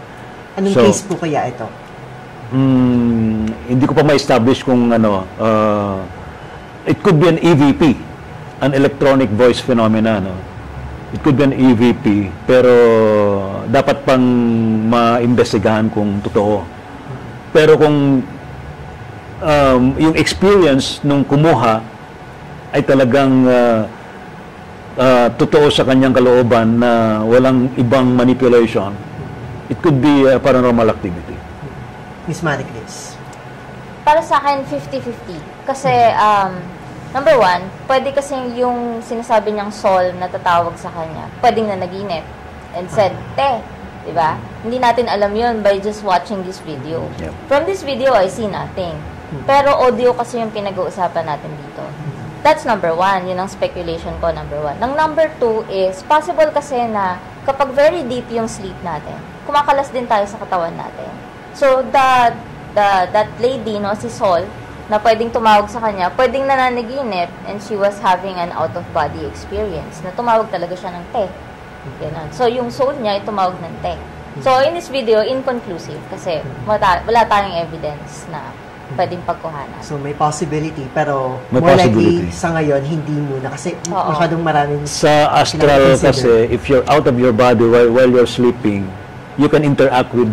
Anong So, case po kaya ito? Hindi ko pa ma-establish kung ano. It could be an EVP, an electronic voice phenomena. No? It could be an EVP, pero dapat pang maimbestigahan kung totoo. Pero kung yung experience nung kumuha ay talagang totoo sa kanyang kalooban na walang ibang manipulation, it could be a paranormal activity. Miss Maricris. Para sa akin, 50-50. Kasi, number one, pwede kasi yung sinasabi niyang soul na tatawag sa kanya, pwedeng na naginip and said, te, diba? Hindi natin alam yun by just watching this video. Yep. From this video, I see nothing. Pero audio kasi yung pinag-uusapan natin dito. That's number one. Yun ang speculation ko, number one. Ang number two is, possible kasi na kapag very deep yung sleep natin, kumakalas din tayo sa katawan natin. So, that lady, no, si Sol, na pwedeng tumawag sa kanya, pwedeng nananaginip and she was having an out-of-body experience, na tumawag talaga siya ng te. Ganun. So, yung soul niya ay tumawag ng te. So, in this video, inconclusive kasi wala tayong evidence na pwedeng pagkuhanan. So, may possibility, pero May more likely possibility. sa ngayon, hindi muna. Kasi Oo. masyadong maraming... Sa astral kasi, if you're out of your body while you're sleeping, you can interact with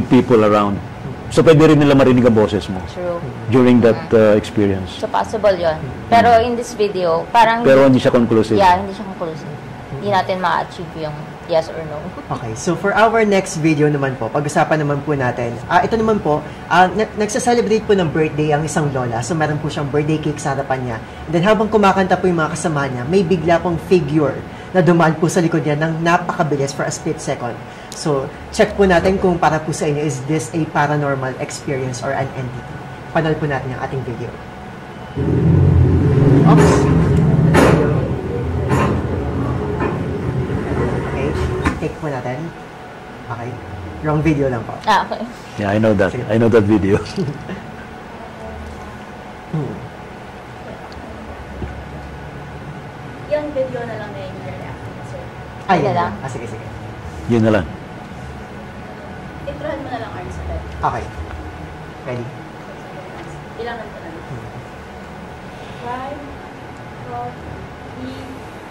people around. So, pwede rin nila marinig ang boses mo True. during that experience. So, possible yon. Pero in this video, parang... Pero hindi siya conclusive. Yeah, hindi siya conclusive. Hindi natin ma-achieve yung yes or no. Okay, so for our next video naman po, pag-usapan naman po natin, ito naman po, nagsa-celebrate po ng birthday ang isang lola. So, meron po siyang birthday cake sa harapan niya. And then, habang kumakanta po yung mga kasama niya, may bigla pong figure na dumaan po sa likod niya ng napakabilis for a split second. So, check po natin kung para po sa inyo, is this a paranormal experience or an entity? Panood po natin yung ating video. Oops! Okay, take po natin. Okay, wrong video lang po. Okay. Yeah, I know that. I know that video. video na lang na yung reaction, sir. Ay, Yan yun lang. lang. Sige, sige. Yun na lang. Introhan mo na lang, Arn, sa live. Okay. Ready? Ilangan ko na lang. 5, 4, 3,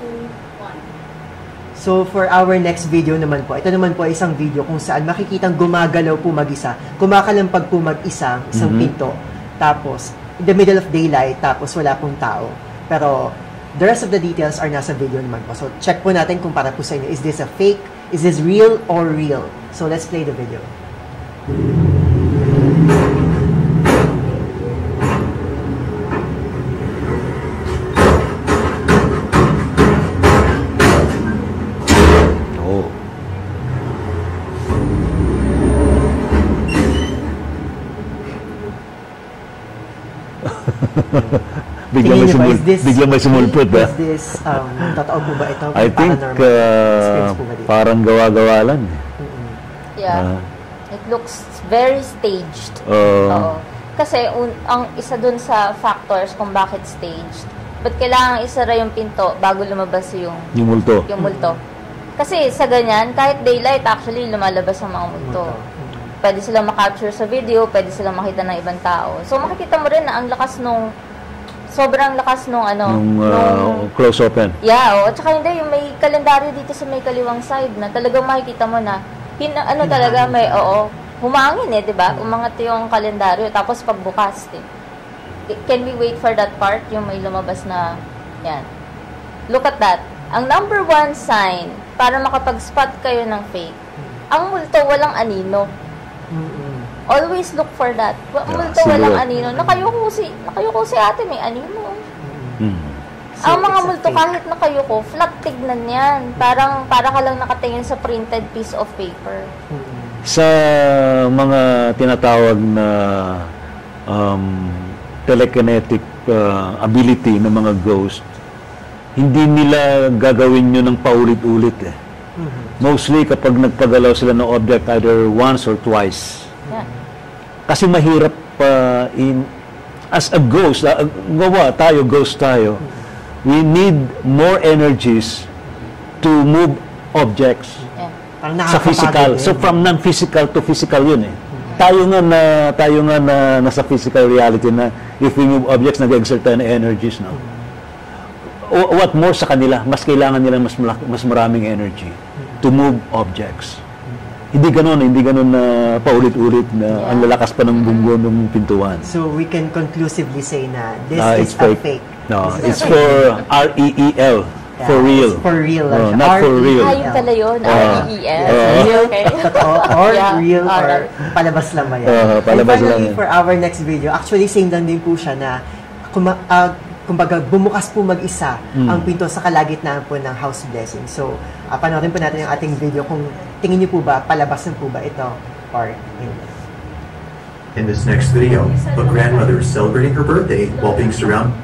2, 1. So, for our next video naman po, ito naman po ay isang video kung saan makikitang gumagalaw po mag-isa, kumakalampag po mag-isa, isang pinto, tapos, in the middle of daylight, tapos wala pong tao. Pero, the rest of the details are nasa video naman po. So, check po natin kung para po sa inyo, is this a fake? Is this real or real? So, let's play the video. Oo. Tingin niyo ba, is this biglang may sumulpot ba? Is this, totoo po ba ito? I think Experience po ba dito? parang gawa-gawa lang. Yeah. It looks very staged. Oo. Oo. Kasi ang isa dun sa factors kung bakit staged, ba't kailangan isara yung pinto bago lumabas yung Yung multo. Kasi sa ganyan, kahit daylight, actually lumalabas ang mga multo. Pwede silang makapture sa video, pwede silang makita ng ibang tao. So makikita mo rin na ang lakas sobrang lakas nung Close open. Yeah, At saka hindi, yung may kalendaryo dito sa may kaliwang side na talagang makikita mo na, talaga may, humangin di ba? Umangat yung kalendaryo, tapos pagbukas, can we wait for that part? Yung may lumabas na, yan. Look at that. Ang number 1 sign, para makapag-spot kayo ng fake, ang multo walang anino. Always look for that. Multo walang anino. Nakayuko si ate, may anino. So, ang mga it's a multo, fake. kahit nakayuko, flat tignan yan. Para ka lang nakatingin sa printed piece of paper. Sa mga tinatawag na telekinetic ability ng mga ghost, hindi nila gagawin yun ng paulit-ulit eh. Mostly kapag nagpagalaw sila ng object either once or twice. Yeah. Kasi mahirap as a ghost, ghost tayo, we need more energies to move objects Parang sa physical. nakakapagod So from non-physical to physical yun eh. Tayo nga na nasa physical reality na if we move objects, nag-exert tayo ng energies, no? What more sa kanila, mas kailangan nila mas maraming energy to move objects. Hindi ganun na paulit-ulit na ang lalakas pa ng bunggo ng pintuan. So, we can conclusively say na this It's is a fake. No, This is it's a for fake. R-E-E-L. Yeah, For real. it's for real. No, not for real. Yung pala yun, R-E-E-L. Real, Okay. totoo, or Yeah, real, or alright. palabas lang ba yan? Palabas And finally, lang yan. for our next video, actually, same lang din po siya na, kumbaga, bumukas po mag-isa ang pinto sa kalagitnaan po ng house blessing. So, panoorin po natin yung ating video kung tingin niyo po ba, palabas na po ba ito, or hindi. In this next video, a grandmother is celebrating her birthday while being surrounded.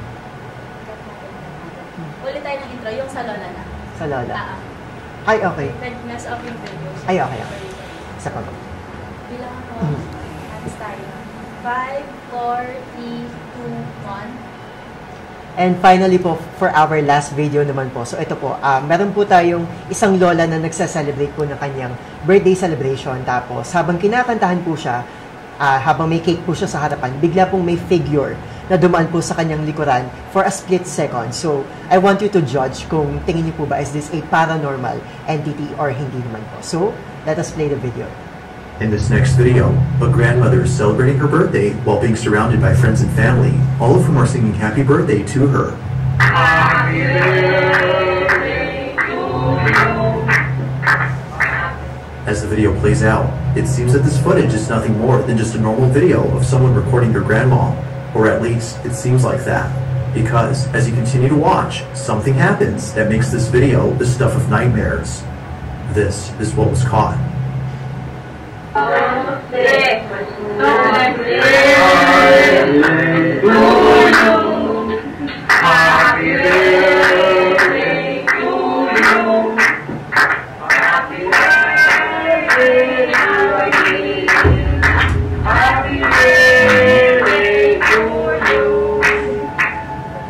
Ulit tayo ng intro, yung sa lola na. Sa lola. Ay, okay. Nag-mess up yung video. Ay, okay. Isa pa po. Bilang ako. Start. 5, 4, 3, 2, 1. And finally po, for our last video naman po, so ito po, meron po tayong isang lola na nagsa-celebrate po ng kanyang birthday celebration. Tapos, habang kinakantahan po siya, habang may cake po siya sa harapan, bigla pong may figure na dumaan po sa kanyang likuran for a split second. So, I want you to judge kung tingin niyo po ba, is this a paranormal entity or hindi naman po. So, let us play the video. In this next video, a grandmother is celebrating her birthday while being surrounded by friends and family, all of whom are singing happy birthday to her. As the video plays out, it seems that this footage is nothing more than just a normal video of someone recording their grandma, or at least it seems like that. Because as you continue to watch, something happens that makes this video the stuff of nightmares. This is what was caught.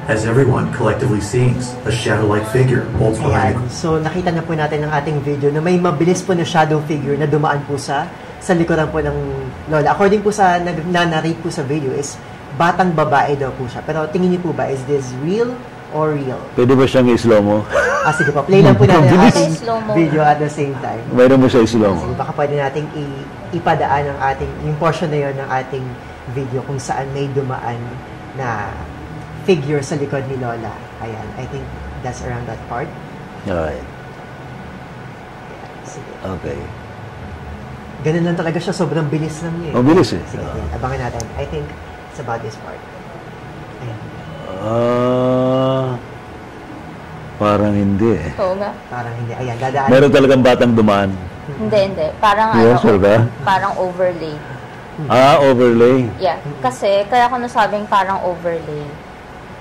As everyone collectively sees, a shadow-like figure holds behind Ayan. So, nakita na po natin ng ating video na may mabilis po na shadow figure na dumaan po sa likuran po ng lola. According po sa nag-narrate po sa video is batang babae daw po siya. Pero tingin niyo po ba, is this real or real? Pwede ba siyang i-slow mo? Sige po, play lang po natin ang ating Slow-mo. video at the same time. Mayroon mo siya i-slow mo? Sige, baka pwede nating ipadaan yung portion na yun ng ating video kung saan may dumaan na figure sa likod ni Lola. Ayan, I think that's around that part. Alright. Sige. Okay. Ganun lang talaga siya, sobrang bilis lang niya. Bilis eh. Sige, abangan natin. I think it's about this part. Ayan. Parang hindi eh. Oo nga. Parang hindi. Ayan, dadaan. Meron talagang batang dumaan. Hindi. Parang Sure ba? parang overlay. Overlay. Yeah. Kasi, kaya ko nasabing parang overlay.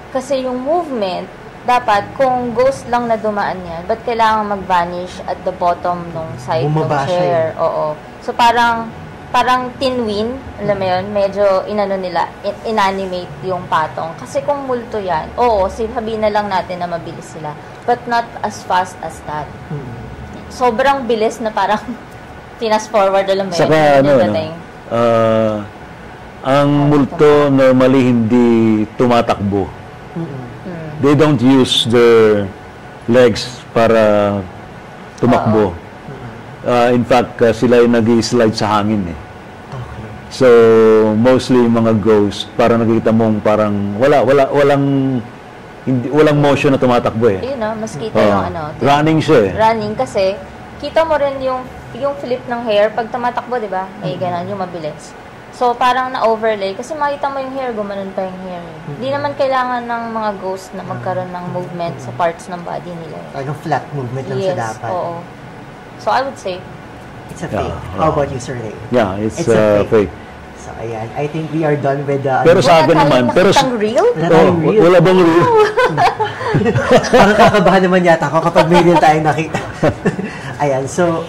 Kasi yung movement, dapat, kung ghost lang na dumaan yan, ba't kailangan mag-vanish at the bottom nung side ng Bumaba siya chair? Oo. So, parang tinwin, alam mo yun, medyo inanimate yung patong. Kasi kung multo yan, sabihin na lang natin na mabilis sila. But not as fast as that. Sobrang bilis na parang tinas forward, alam mo yun. Saka ang multo normally hindi tumatakbo. They don't use their legs para tumakbo. In fact, sila yung nag-slide sa hangin eh. So, mostly mga ghosts, parang nakikita mong parang walang motion na tumatakbo eh. Yun mas kita yung running siya eh. Running kasi, kita mo rin yung flip ng hair, pag tumatakbo, di ba? May ganun, yung mabilis. So, parang na-overlay. Kasi makita mo yung hair, gumanon pa yung hair. Hindi naman kailangan ng mga ghosts na magkaroon ng movement sa parts ng body nila. Parang flat movement lang siya dapat. Oo. So, I would say, it's a fake. How about you, Sir Ray? Yeah, it's a fake. So, ayan. I think we are done with the... Pero sa akin naman... real? Wala bang real? Parang kakabahan naman yata ako kapag may real tayong nakita. Ayan. So,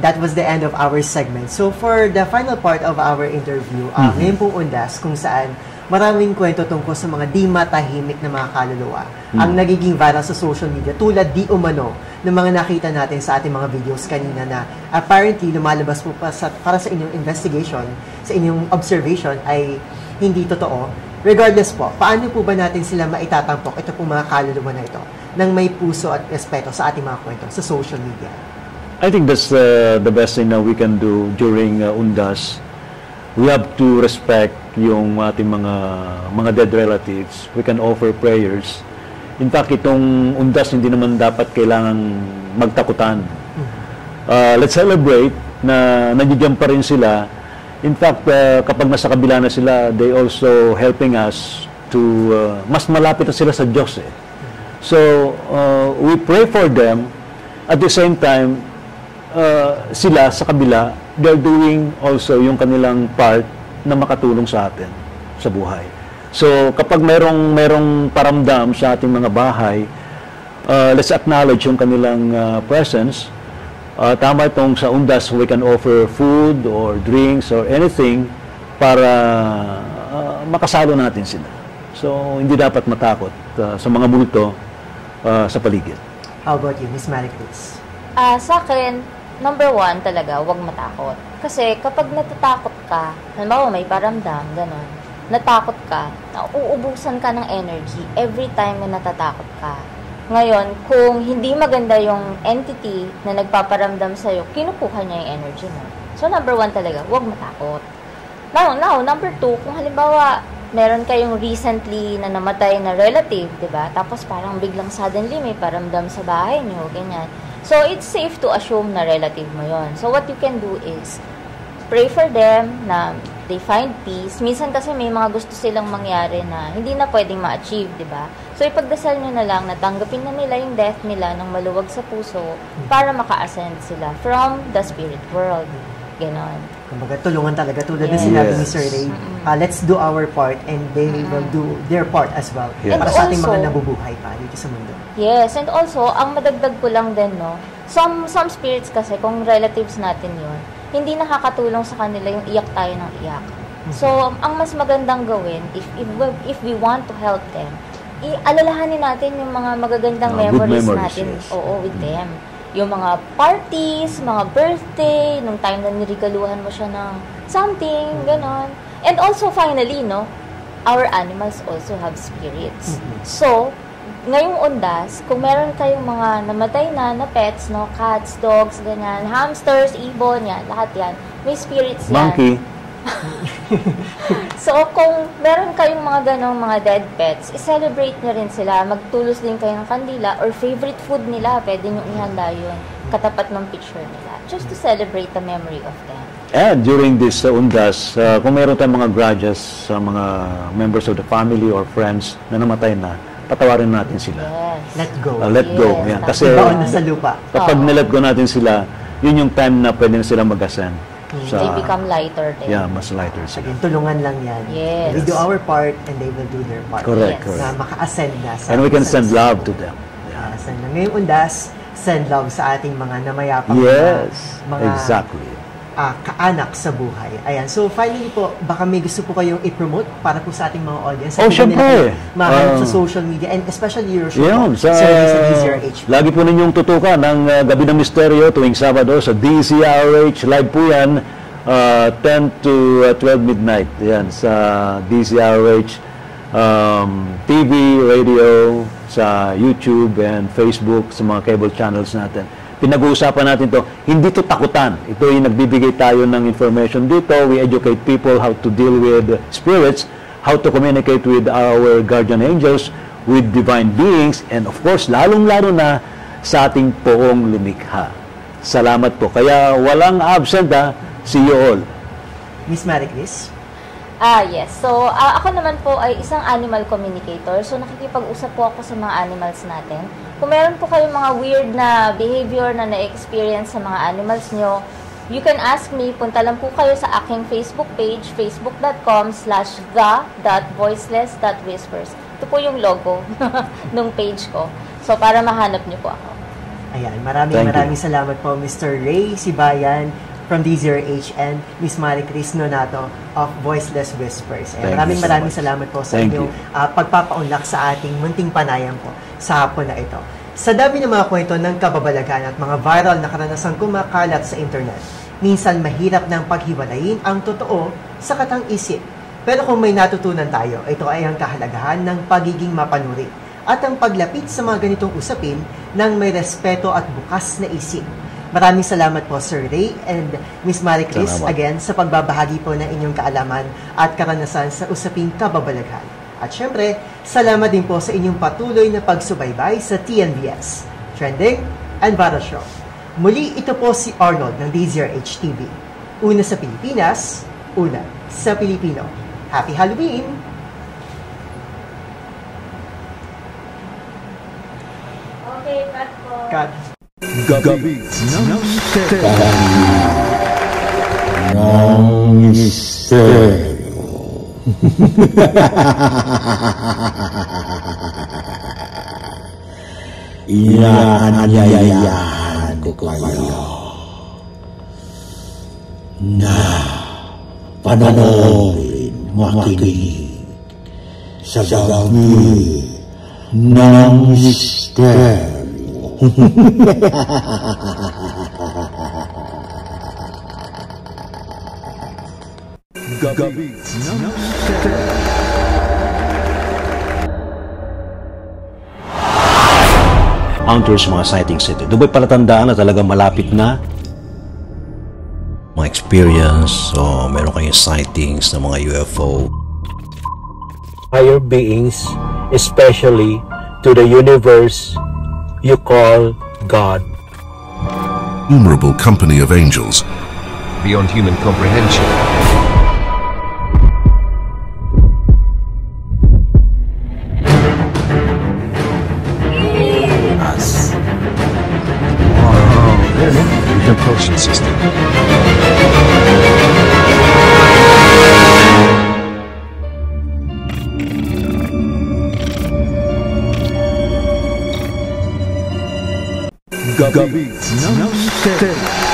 that was the end of our segment. So, for the final part of our interview, ngayon pong undas kung saan maraming kwento tungkol sa mga di matahimik na mga kaluluwa ang nagiging viral sa social media tulad di umano ng mga nakita natin sa ating mga videos kanina na apparently lumalabas po para sa inyong investigation, sa inyong observation ay hindi totoo. Regardless po, paano po ba natin sila maitatampok ito pong mga kaluluwa na ito nang may puso at respeto sa ating mga kwento sa social media? I think that's the best thing that we can do during Undas. We have to respect yung ating mga dead relatives. We can offer prayers. In fact, itong Undas hindi naman dapat kailangang magtakutan. Let's celebrate na nandiyan pa rin sila. In fact, kapag nasa kabila na sila, they also helping us to mas malapit na sila sa Diyos eh. So, we pray for them. At the same time, sila sa kabila, they're doing also yung kanilang part na makatulong sa atin sa buhay. So, kapag merong paramdam sa ating mga bahay, let's acknowledge yung kanilang presence. Tama itong sa Undas, we can offer food or drinks or anything para makasalo natin sila. So, hindi dapat matakot sa mga multo sa paligid. How about you, Miss Maricruz? Sa akin, number 1 talaga, huwag matakot. Kasi kapag natatakot ka, halimbawa may paramdam, gano'n, natakot ka, uubusan ka ng energy every time na natatakot ka. Ngayon, kung hindi maganda yung entity na nagpaparamdam sa'yo, kinukuha niya yung energy mo. So, number 1 talaga, huwag matakot. Now, number 2, kung halimbawa, meron kayong recently na namatay na relative, diba? Tapos parang biglang suddenly may paramdam sa bahay niyo, ganyan. So, it's safe to assume na relative mo yon. So, what you can do is, pray for them na they find peace. Minsan kasi may mga gusto silang mangyari na hindi na pwedeng ma-achieve, di ba? So, ipagdasal nyo na lang na tanggapin na nila yung death nila ng maluwag sa puso para maka-ascend sila from the spirit world. Ganon. Kumbaga, tulungan talaga. Tulad na sinabi ni Sir Ray, let's do our part and they will do their part as well. Yeah. Para sa ating mga nabubuhay pa dito sa mundo. Yes, and also, ang madagdag ko lang din, no, some spirits kasi, kung relatives natin yon, hindi nakakatulong sa kanila yung iyak tayo ng iyak. So, ang mas magandang gawin, if we want to help them, ialalahanin natin yung mga magagandang good memories memories, natin. yes. Oo, with them. Yung mga parties, mga birthday, nung time na nirigaluhan mo siya ng something, ganon. And also, finally, no, our animals also have spirits. So, ngayong undas, kung meron kayong mga namatay na pets, no, cats, dogs, ganyan, hamsters, ibon, yan, lahat yan, may spirits yan. Monkey. So, kung meron kayong mga ganong mga dead pets, i-celebrate nyo rin sila. Magtulos din kayo ng kandila or favorite food nila, pwede nyo ihanda yun katapat ng picture nila. Just to celebrate the memory of them. And during this undas, kung meron tayong mga grudges sa mga members of the family or friends na namatay na, patawarin natin sila. Yes. Let go. Let go. Yes. Yan. Kasi Ibaon na sa lupa. kapag nilet go natin sila, yun yung time na pwede na sila mag-ascend. They become lighter din. Yeah, mas lighter sila. Again, tulungan lang yan. Yes. We do our part and they will do their part. Correct, Yes. correct. Na maka-ascend na. Sa, And we can sa- send love to them. Send na. Ngayong undas, send love sa ating mga namayapang Yes, mga exactly. kaanak sa buhay. Ayan. So, finally po, baka may gusto po kayong i-promote para po sa ating mga audience. Oh, Kung syempre. mahanap sa social media and especially your show. Yun, sa, Service sa DZRH. lagi po ninyong tutukan ng Gabi ng Misteryo tuwing Sabado sa DZRH. Live po yan, 10 to 12 midnight. Yan, sa DZRH TV, radio, sa YouTube and Facebook, sa mga cable channels natin. Pinag-uusapan natin to, hindi to takutan. Ito yung nagbibigay tayo ng information dito. We educate people how to deal with spirits, how to communicate with our guardian angels, with divine beings, and of course, lalong-lalo na sa ating poong lumikha. Salamat po. Kaya walang absent See you all. Miss Maricris? Yes. So, ako naman po ay isang animal communicator. So, nakikipag-usap po ako sa mga animals natin. Kung meron po kayong mga weird na behavior na na-experience sa mga animals nyo, you can ask me. Punta lang po kayo sa aking Facebook page, facebook.com/the.voiceless.whispers. Ito po yung logo ng page ko. So, para mahanap nyo po ako. Ayan, maraming salamat po Mr. Ray Sibayan from DZRH and Miss Maricris Nonato of Voiceless Whispers. Ayan, maraming salamat po sa inyong pagpapaunlak sa ating munting panayam po sa hapon na ito. Sa dami ng mga kwento ng kababalaghan at mga viral na karanasang kumakalat sa internet, minsan mahirap ng paghiwalayin ang totoo sa katang-isip. Pero kung may natutunan tayo, ito ay ang kahalagahan ng pagiging mapanuri at ang paglapit sa mga ganitong usapin ng may respeto at bukas na isip. Maraming salamat po Sir Ray and Miss Maricris again sa pagbabahagi po ng inyong kaalaman at karanasan sa usaping kababalaghan. At syempre, salamat din po sa inyong patuloy na pagsubaybay sa TNVS, Trending and Viral Show. Muli, ito po si Arnold ng DZRH TV. Una sa Pilipinas, una sa Pilipino. Happy Halloween! Okay, cut po. Cut. Gabi ng Misteryo. Ng Misteryo. Inaanyayahan ko kayo na panoorin, makinig sa Gabi ng Misteryo. Gabi ng Misteryo. Encounters, mga sightings ito. Ito ba'y palatandaan na talagang malapit na? Mga experience o meron kayong sightings ng mga UFO. Higher beings, especially to the universe you call God. Innumerable company of angels. Beyond human comprehension. Us. Wow, really? The propulsion system. Gabi ng Misteryo.